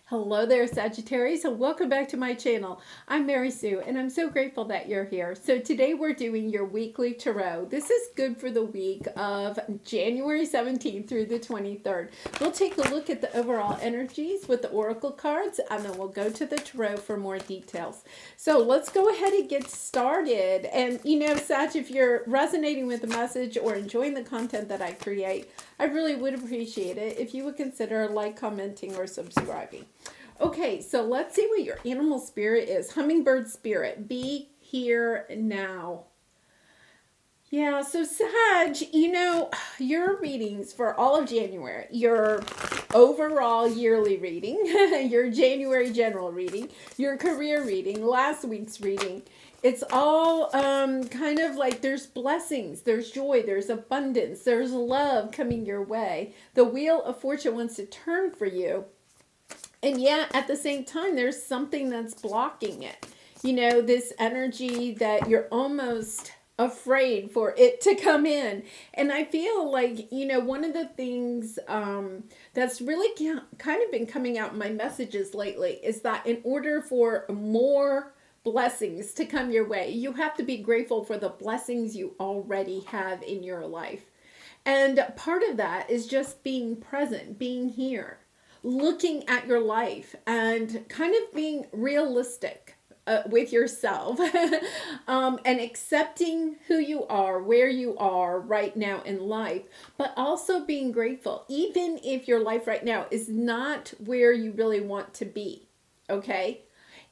Hello there, Sagittarius, and welcome back to my channel. I'm Mary Sue, and I'm so grateful that you're here. So today we're doing your weekly tarot. This is good for the week of January 17th through the 23rd. We'll take a look at the overall energies with the oracle cards, and then we'll go to the tarot for more details. So let's go ahead and get started. And Sag, if you're resonating with the message or enjoying the content that I create, I really would appreciate it if you would consider like, commenting, or subscribing. Okay, so let's see what your animal spirit is. Hummingbird spirit, be here now. Yeah, so Sag, your readings for all of January, your overall yearly reading, your January general reading, your career reading, last week's reading, it's all kind of like there's blessings, there's joy, there's abundance, there's love coming your way. The wheel of fortune wants to turn for you. And yet, at the same time, there's something that's blocking it. This energy that you're almost afraid for it to come in. And I feel like, one of the things that's really kind of been coming out in my messages lately is that in order for more blessings to come your way, you have to be grateful for the blessings you already have in your life. And part of that is just being present, being here, looking at your life and kind of being realistic with yourself and accepting who you are, where you are right now in life, but also being grateful, even if your life right now is not where you really want to be, okay?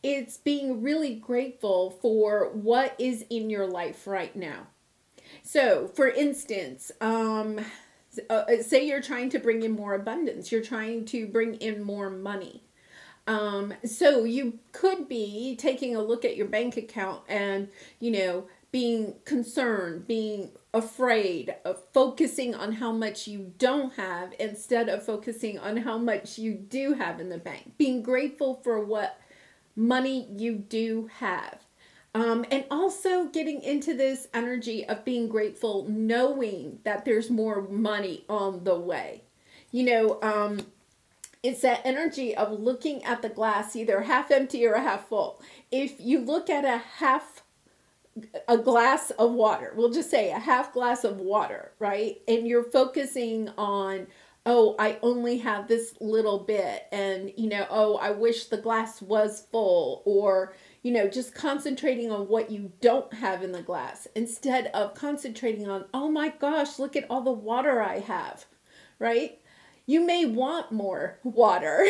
It's being really grateful for what is in your life right now. So, for instance, say you're trying to bring in more abundance, you're trying to bring in more money. So you could be taking a look at your bank account and, being concerned, being afraid of focusing on how much you don't have instead of focusing on how much you do have in the bank. Being grateful for what money you do have. And also getting into this energy of being grateful, knowing that there's more money on the way. It's that energy of looking at the glass either half empty or half full. If you look at a glass of water, we'll just say a half glass of water, right? And you're focusing on, oh, I only have this little bit, and oh, I wish the glass was full, or just concentrating on what you don't have in the glass instead of concentrating on, oh my gosh, look at all the water I have, right? You may want more water,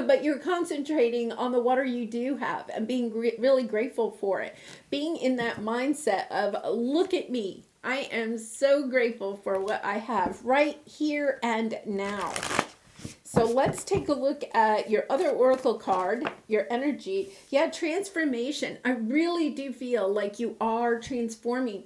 but you're concentrating on the water you do have and being really grateful for it. Being in that mindset of, look at me. I am so grateful for what I have right here and now. So let's take a look at your other oracle card, your energy. Yeah, transformation. I really do feel like you are transforming.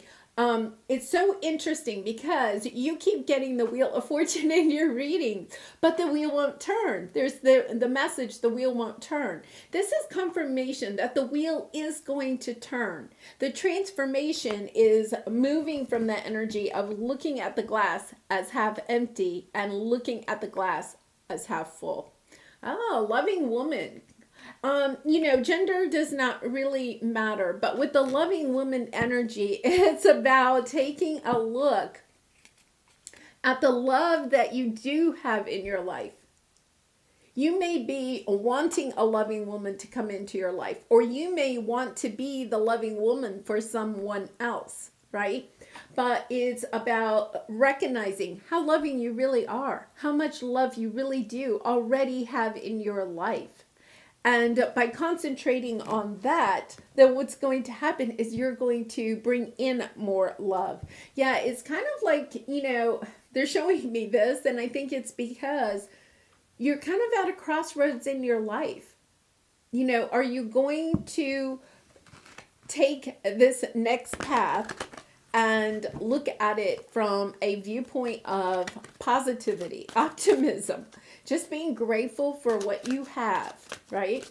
It's so interesting because you keep getting the wheel of fortune in your readings, but the wheel won't turn. There's the message, the wheel won't turn. This is confirmation that the wheel is going to turn. The transformation is moving from that energy of looking at the glass as half empty and looking at the glass as half full. Oh, loving woman. Gender does not really matter, but with the loving woman energy, it's about taking a look at the love that you do have in your life. You may be wanting a loving woman to come into your life, or you may want to be the loving woman for someone else, right? But it's about recognizing how loving you really are, how much love you really do already have in your life. And by concentrating on that, then what's going to happen is you're going to bring in more love. Yeah, it's kind of like, they're showing me this, and I think it's because you're kind of at a crossroads in your life. Are you going to take this next path and look at it from a viewpoint of positivity, optimism, just being grateful for what you have, right?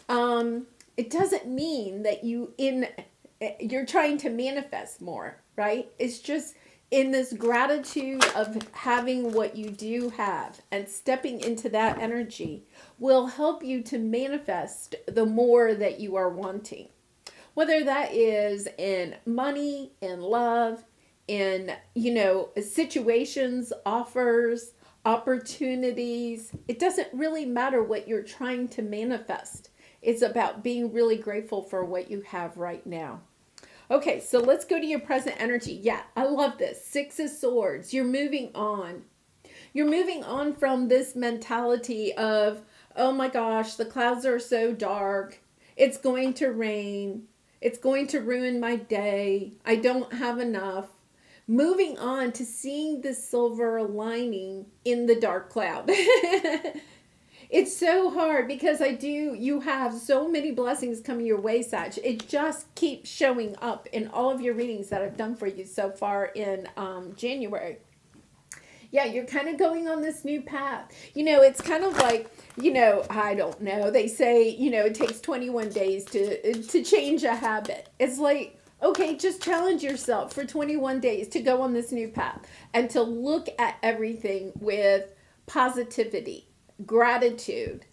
It doesn't mean that you're trying to manifest more, right? It's just in this gratitude of having what you do have and stepping into that energy will help you to manifest the more that you are wanting. Whether that is in money, in love, in, situations, offers, opportunities. It doesn't really matter what you're trying to manifest. It's about being really grateful for what you have right now. Okay, so let's go to your present energy. Yeah, I love this. Six of Swords. You're moving on. You're moving on from this mentality of, oh my gosh, the clouds are so dark. It's going to rain. It's going to ruin my day. I don't have enough. Moving on to seeing the silver lining in the dark cloud. It's so hard because you have so many blessings coming your way, Sag. It just keeps showing up in all of your readings that I've done for you so far in January. Yeah, you're kind of going on this new path. It's kind of like, I don't know. They say, it takes 21 days to change a habit. It's like, okay, just challenge yourself for 21 days to go on this new path and to look at everything with positivity, gratitude.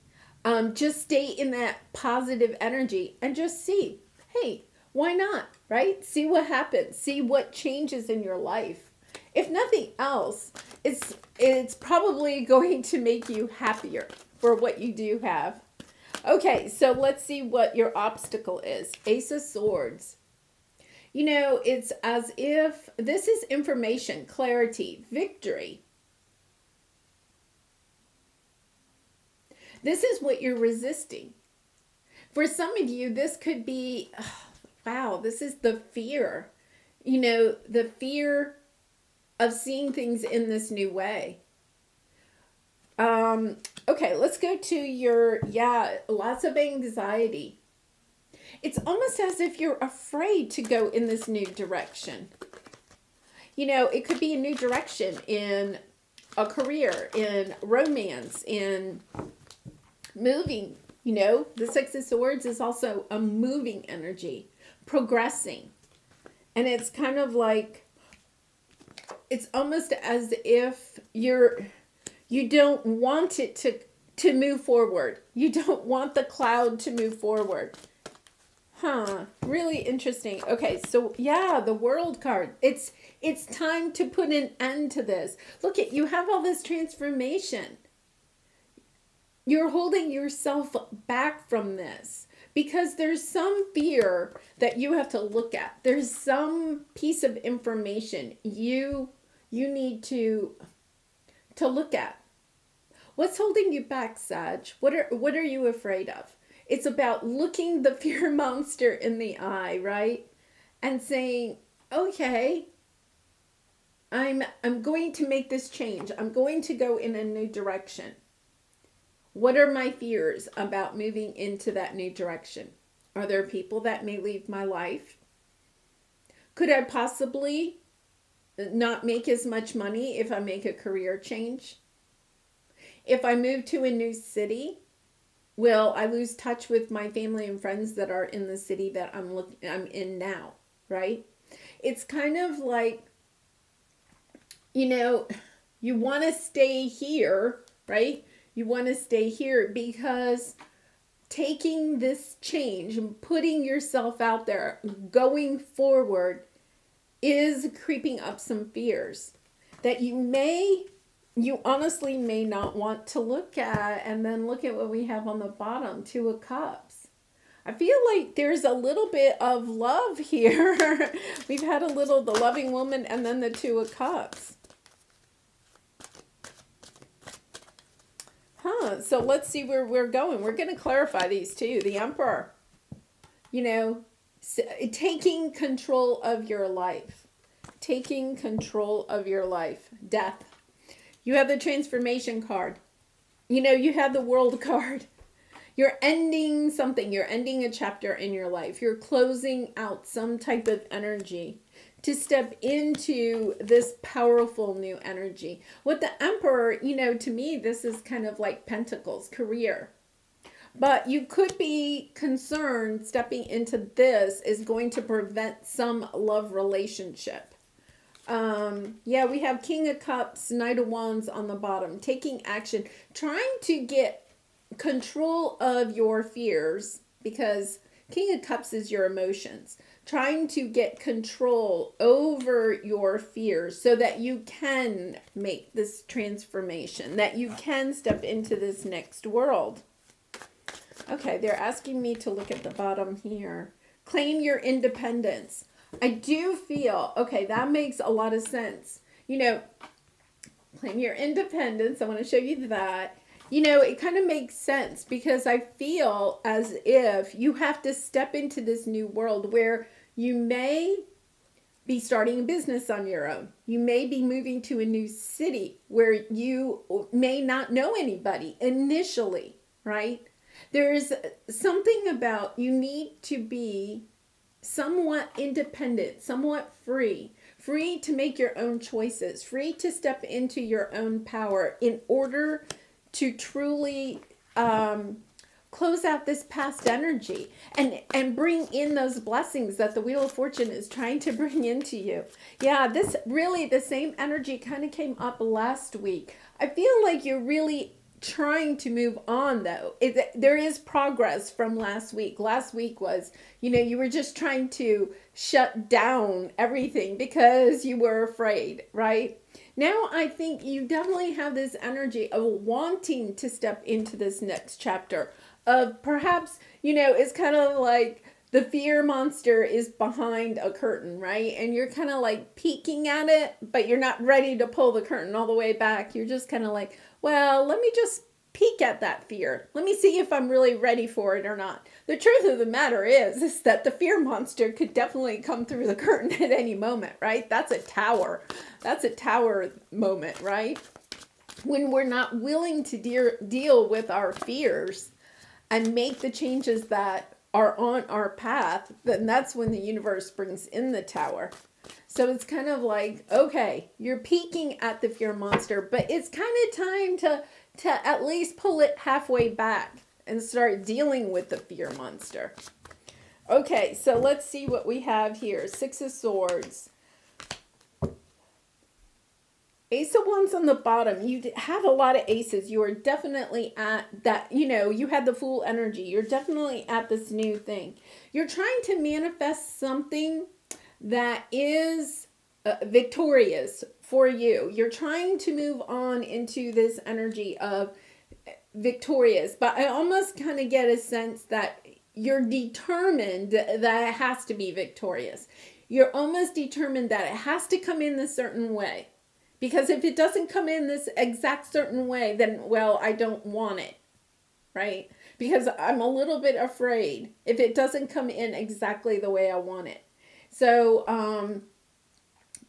Just stay in that positive energy and just see, hey, why not, right? See what happens. See what changes in your life. If nothing else, it's probably going to make you happier for what you do have. Okay, so let's see what your obstacle is. Ace of Swords. It's as if this is information, clarity, victory. This is what you're resisting. For some of you, this could be, wow, this is the fear. The fear of seeing things in this new way. Okay, let's go to your, lots of anxiety. It's almost as if you're afraid to go in this new direction. It could be a new direction in a career, in romance, in moving. The Six of Swords is also a moving energy, progressing. And it's kind of like, it's almost as if you don't want it to move forward. You don't want the cloud to move forward. Really interesting. Okay, so the World card. It's time to put an end to this. Look at, you have all this transformation. You're holding yourself back from this because there's some fear that you have to look at. There's some piece of information you need to look at. What's holding you back, Sag? What are you afraid of? It's about looking the fear monster in the eye, right? And saying, okay, I'm going to make this change. I'm going to go in a new direction. What are my fears about moving into that new direction? Are there people that may leave my life? Could I possibly not make as much money if I make a career change? If I move to a new city, will I lose touch with my family and friends that are in the city that I'm in now, right? It's kind of like, you want to stay here, right? You want to stay here because taking this change and putting yourself out there, going forward, is creeping up some fears that you honestly may not want to look at. And then look at what we have on the bottom, Two of Cups. I feel like there's a little bit of love here. We've had the loving woman and then the Two of Cups. So let's see where we're going. We're going to clarify these too. The Emperor, taking control of your life. Taking control of your life. Death. You have the Transformation card. You have the World card. You're ending something. You're ending a chapter in your life. You're closing out some type of energy to step into this powerful new energy. With the Emperor, to me, this is kind of like Pentacles, career. But you could be concerned stepping into this is going to prevent some love relationship. Yeah, we have King of Cups, Knight of Wands on the bottom, taking action, trying to get control of your fears, because King of Cups is your emotions. Trying to get control over your fears so that you can make this transformation, that you can step into this next world. Okay, they're asking me to look at the bottom here. Claim your independence. I do feel, okay, that makes a lot of sense. You know, claim your independence. I want to show you that. You know, it kind of makes sense because I feel as if you have to step into this new world where you may be starting a business on your own. You may be moving to a new city where you may not know anybody initially, right? There's something about you need to be somewhat independent, somewhat free to make your own choices, free to step into your own power in order to truly close out this past energy and bring in those blessings that the Wheel of Fortune is trying to bring into you. Yeah, this really, the same energy kind of came up last week. I feel like you're really trying to move on, though. There is progress from last week. Last week was, you know, you were just trying to shut down everything because you were afraid, right? Now I think you definitely have this energy of wanting to step into this next chapter of perhaps, you know, it's kind of like the fear monster is behind a curtain, right? And you're kind of like peeking at it, but you're not ready to pull the curtain all the way back. You're just kind of like, well, let me just peek at that fear. Let me see if I'm really ready for it or not. The truth of the matter is that the fear monster could definitely come through the curtain at any moment, right? That's a tower. That's a tower moment, right? When we're not willing to deal with our fears and make the changes that are on our path, then that's when the universe brings in the tower. So it's kind of like, okay, you're peeking at the fear monster, but it's kind of time to at least pull it halfway back and start dealing with the fear monster. Okay, so let's see what we have here. Six of Swords. Ace of Wands on the bottom. You have a lot of aces. You are definitely at that, you know, you had the Fool energy. You're definitely at this new thing. You're trying to manifest something that is victorious for you. You're trying to move on into this energy of victorious, but I almost kind of get a sense that you're determined that it has to be victorious. You're almost determined that it has to come in a certain way. Because if it doesn't come in this exact certain way, then, well, I don't want it, right? Because I'm a little bit afraid if it doesn't come in exactly the way I want it. So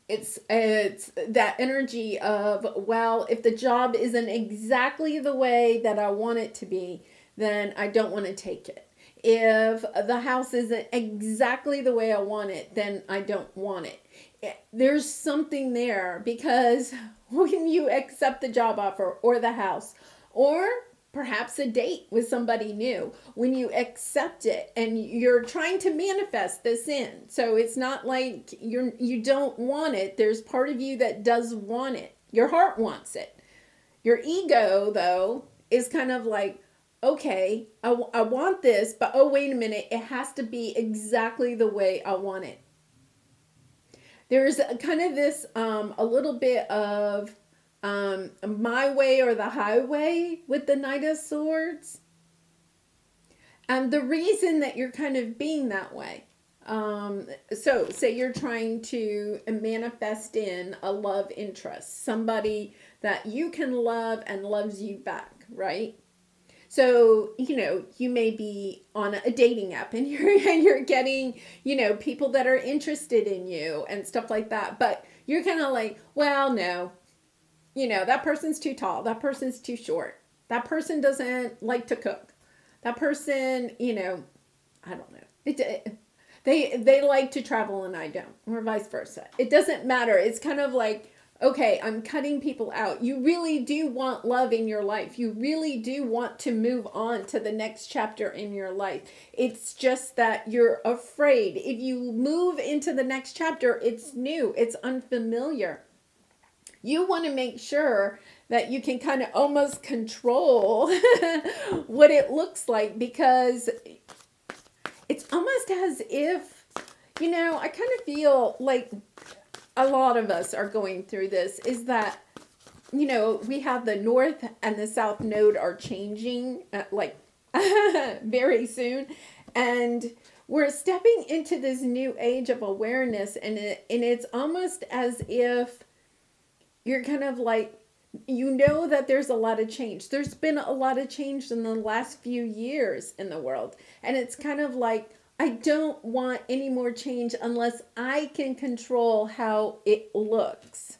it's that energy of, well, if the job isn't exactly the way that I want it to be, then I don't want to take it. If the house isn't exactly the way I want it, then I don't want it. There's something there, because when you accept the job offer or the house, or perhaps a date with somebody new, when you accept it and you're trying to manifest this in, so it's not like you don't want it. There's part of you that does want it. Your heart wants it. Your ego, though, is kind of like, okay, I want this, but oh, wait a minute, it has to be exactly the way I want it. There's kind of this, a little bit of my way or the highway with the Knight of Swords. And the reason that you're kind of being that way. So say you're trying to manifest in a love interest, somebody that you can love and loves you back, right? So, you know, you may be on a dating app and you're getting, you know, people that are interested in you and stuff like that. But you're kind of like, well, no, you know, that person's too tall. That person's too short. That person doesn't like to cook. That person, you know, I don't know. They like to travel and I don't, or vice versa. It doesn't matter. It's kind of like, okay, I'm cutting people out. You really do want love in your life. You really do want to move on to the next chapter in your life. It's just that you're afraid. If you move into the next chapter, it's new, it's unfamiliar. You want to make sure that you can kind of almost control what it looks like, because it's almost as if, I kind of feel like a lot of us are going through this, is that, we have the north and the south node are changing like very soon. And we're stepping into this new age of awareness. And it's almost as if you're kind of like, that there's a lot of change. There's been a lot of change in the last few years in the world. And it's kind of like, I don't want any more change unless I can control how it looks.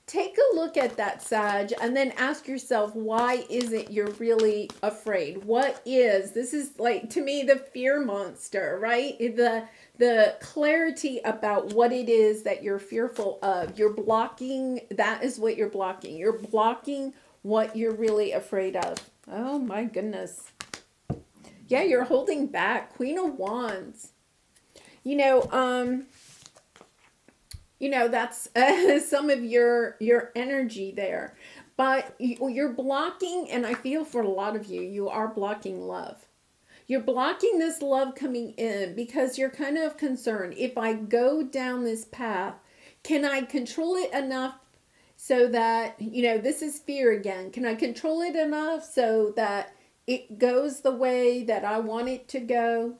Take a look at that, Sag, and then ask yourself, why is it you're really afraid? This is like, to me, the fear monster, right? The clarity about what it is that you're fearful of. You're blocking, that is what you're blocking. You're blocking what you're really afraid of. Oh my goodness. Yeah, you're holding back. Queen of Wands. That's some of your energy there. But you're blocking, and I feel for a lot of you, you are blocking love. You're blocking this love coming in because you're kind of concerned. If I go down this path, can I control it enough so that, this is fear again. Can I control it enough so that it goes the way that I want it to go?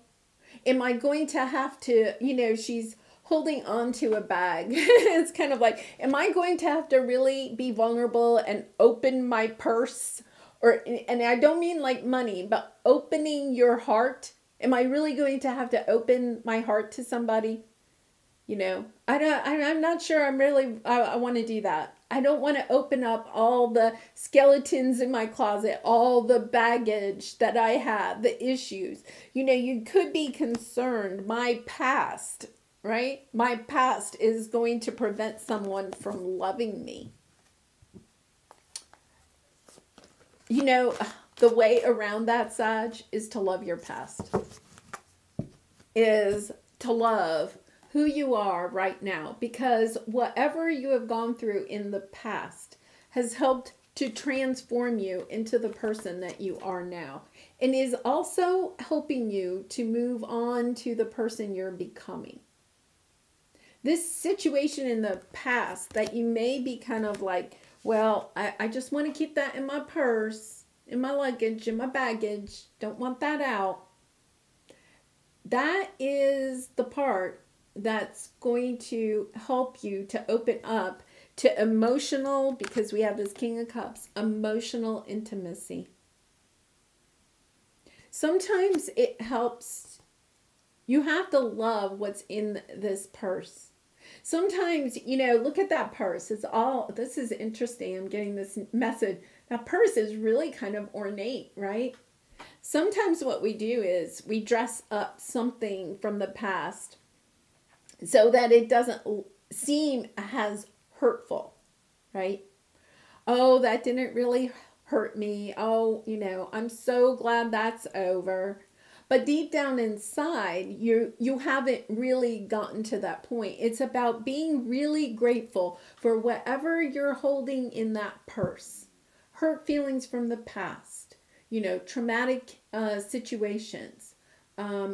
Am I going to have to, she's holding on to a bag. It's kind of like, am I going to have to really be vulnerable and open my purse? And I don't mean like money, but opening your heart. Am I really going to have to open my heart to somebody? I'm not sure I want to do that. I don't want to open up all the skeletons in my closet, all the baggage that I have, the issues. You could be concerned. My past, right? My past is going to prevent someone from loving me. The way around that, Sag, is to love your past. Is to love who you are right now, because whatever you have gone through in the past has helped to transform you into the person that you are now, and is also helping you to move on to the person you're becoming. This situation in the past that you may be kind of like, well, I just want to keep that in my purse, in my luggage, in my baggage, don't want that out. That is the part that's going to help you to open up to emotional, because we have this King of Cups, emotional intimacy. Sometimes it helps. You have to love what's in this purse. Sometimes, look at that purse. This is interesting. I'm getting this message. That purse is really kind of ornate, right? Sometimes what we do is we dress up something from the past so that it doesn't seem as hurtful, right? Oh, that didn't really hurt me. Oh, I'm so glad that's over. But deep down inside, you haven't really gotten to that point. It's about being really grateful for whatever you're holding in that purse. Hurt feelings from the past, traumatic situations,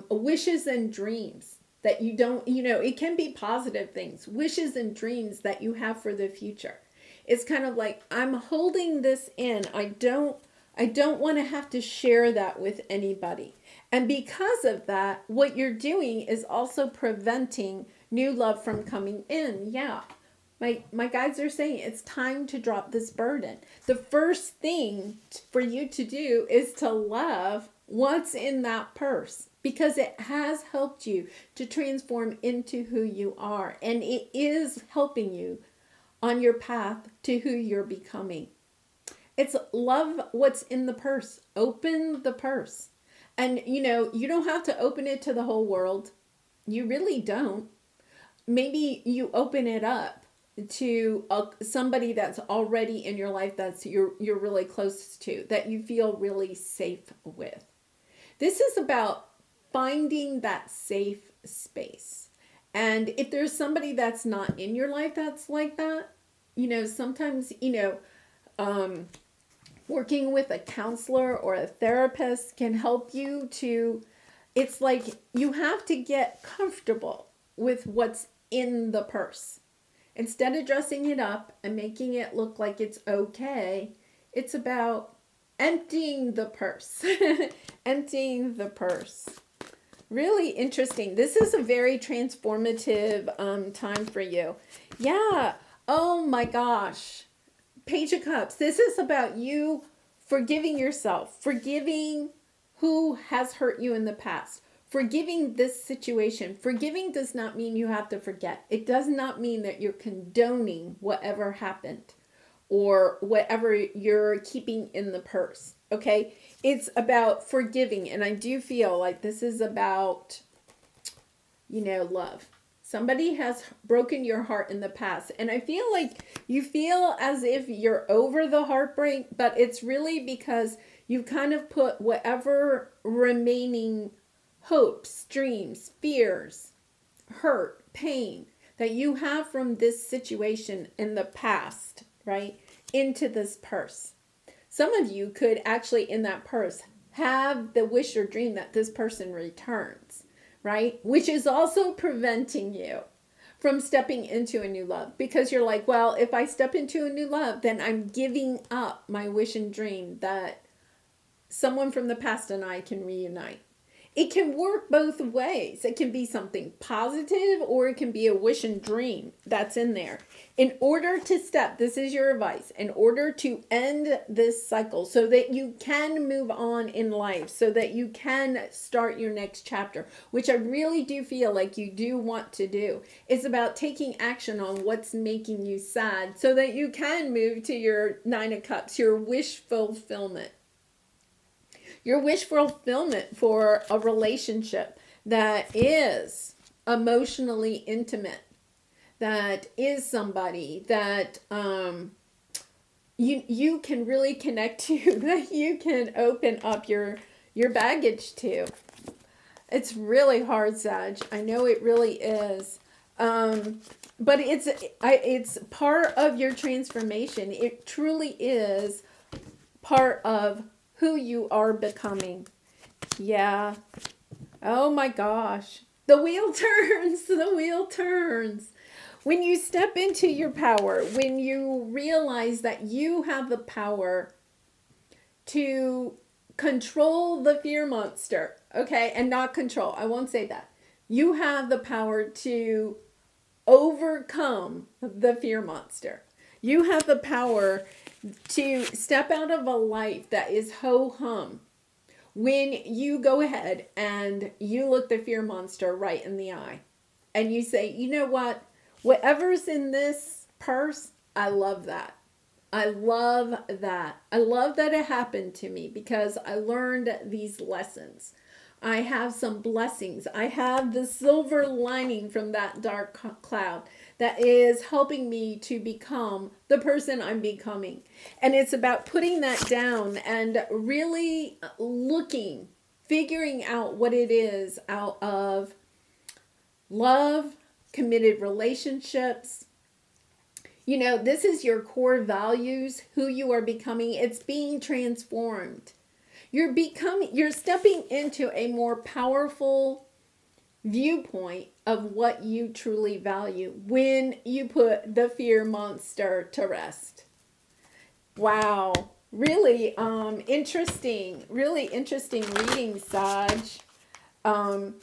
wishes and dreams that you don't, it can be positive things, wishes and dreams that you have for the future. It's kind of like, I'm holding this in. I don't want to have to share that with anybody. And because of that, what you're doing is also preventing new love from coming in. Yeah. My guides are saying it's time to drop this burden. The first thing for you to do is to love what's in that purse, because it has helped you to transform into who you are. And it is helping you on your path to who you're becoming. It's love what's in the purse. Open the purse. And, you don't have to open it to the whole world. You really don't. Maybe you open it up to somebody that's already in your life that's you're really close to, that you feel really safe with. This is about finding that safe space. And if there's somebody that's not in your life that's like that, sometimes, working with a counselor or a therapist can help you to, it's like you have to get comfortable with what's in the purse. Instead of dressing it up and making it look like it's okay, it's about emptying the purse. Emptying the purse. Really interesting. This is a very transformative time for you. Yeah. Oh my gosh. Page of Cups. This is about you forgiving yourself, forgiving who has hurt you in the past, forgiving this situation. Forgiving does not mean you have to forget. It does not mean that you're condoning whatever happened or whatever you're keeping in the purse. Okay? It's about forgiving. And I do feel like this is about, love. Somebody has broken your heart in the past. And I feel like you feel as if you're over the heartbreak, but it's really because you've kind of put whatever remaining hopes, dreams, fears, hurt, pain that you have from this situation in the past, right, into this purse. Some of you could actually in that purse have the wish or dream that this person returns, right? Which is also preventing you from stepping into a new love, because you're like, well, if I step into a new love, then I'm giving up my wish and dream that someone from the past and I can reunite. It can work both ways. It can be something positive or it can be a wish and dream that's in there. In order to step, this is your advice, in order to end this cycle so that you can move on in life, so that you can start your next chapter, which I really do feel like you do want to do. It's about taking action on what's making you sad so that you can move to your Nine of Cups, your wish fulfillment. Your wish fulfillment for a relationship that is emotionally intimate, that is somebody that you can really connect to, that you can open up your baggage to. It's really hard, Sag. I know it really is. But it's part of your transformation. It truly is part of who you are becoming. Yeah. Oh my gosh. The wheel turns. The wheel turns. When you step into your power, when you realize that you have the power to control the fear monster, okay, and not control, I won't say that. You have the power to overcome the fear monster. You have the power to step out of a life that is ho-hum when you go ahead and you look the fear monster right in the eye and you say, you know what? Whatever's in this purse, I love that. I love that. I love that it happened to me because I learned these lessons. I have some blessings. I have the silver lining from that dark cloud that is helping me to become the person I'm becoming. And it's about putting that down and really looking, figuring out what it is out of love, committed relationships. This is your core values, who you are becoming. It's being transformed. You're stepping into a more powerful viewpoint of what you truly value when you put the fear monster to rest. Wow. Really interesting reading, Sag. I'm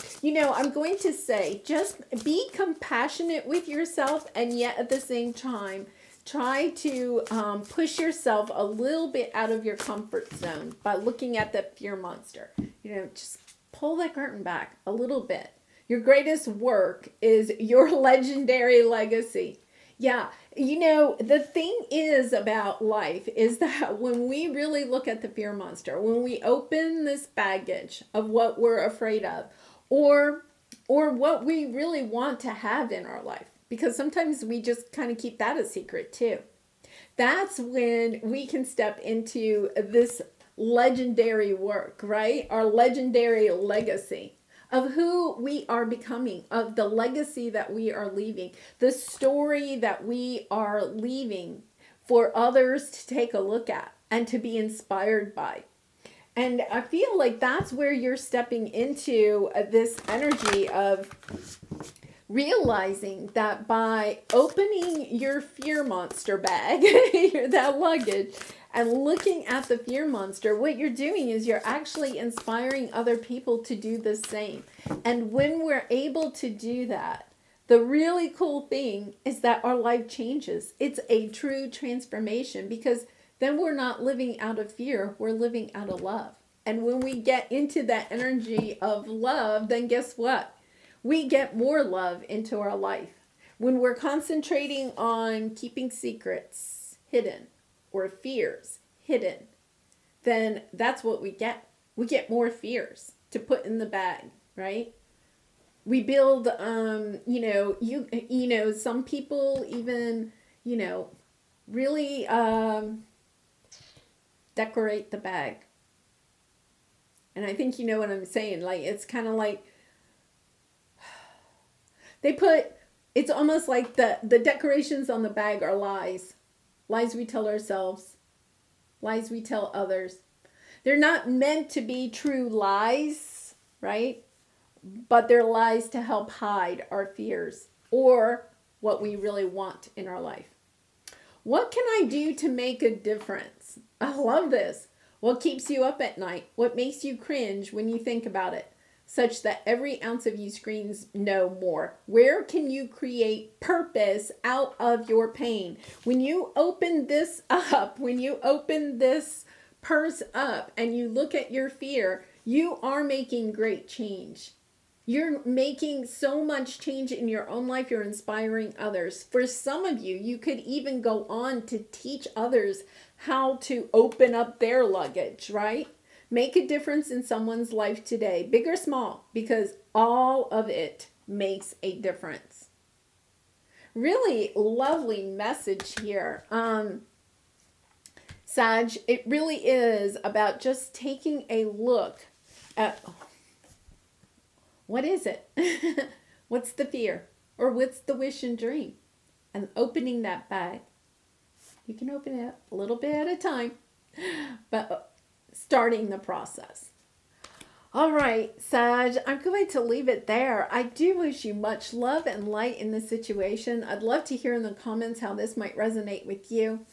going to say, just be compassionate with yourself, and yet at the same time, try to push yourself a little bit out of your comfort zone by looking at the fear monster. Just pull that curtain back a little bit. Your greatest work is your legendary legacy. Yeah, the thing is about life is that when we really look at the fear monster, when we open this baggage of what we're afraid of, or what we really want to have in our life, because sometimes we just kind of keep that a secret too. That's when we can step into this legendary work, right? Our legendary legacy of who we are becoming, of the legacy that we are leaving, the story that we are leaving for others to take a look at and to be inspired by. And I feel like that's where you're stepping into this energy of realizing that by opening your fear monster bag, that luggage, and looking at the fear monster, what you're doing is you're actually inspiring other people to do the same. And when we're able to do that, the really cool thing is that our life changes. It's a true transformation, because then we're not living out of fear, we're living out of love. And when we get into that energy of love, then guess what? We get more love into our life. When we're concentrating on keeping secrets hidden or fears hidden, then that's what we get. We get more fears to put in the bag, right? We build, some people even, really decorate the bag. And I think you know what I'm saying. Like, it's kind of like it's almost like the decorations on the bag are lies. Lies we tell ourselves. Lies we tell others. They're not meant to be true lies, right? But they're lies to help hide our fears or what we really want in our life. What can I do to make a difference? I love this. What keeps you up at night? What makes you cringe when you think about it? Such that every ounce of you screams no more. Where can you create purpose out of your pain? When you open this up, when you open this purse up and you look at your fear, you are making great change. You're making so much change in your own life. You're inspiring others. For some of you, you could even go on to teach others how to open up their luggage, right? Make a difference in someone's life today, big or small, because all of it makes a difference. Really lovely message here. Sag, it really is about just taking a look at what is it? What's the fear? Or what's the wish and dream? And opening that bag. You can open it a little bit at a time, but starting the process. All right, Sag, I'm going to leave it there. I do wish you much love and light in this situation. I'd love to hear in the comments how this might resonate with you.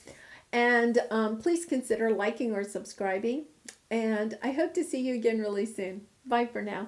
And please consider liking or subscribing. And I hope to see you again really soon. Bye for now.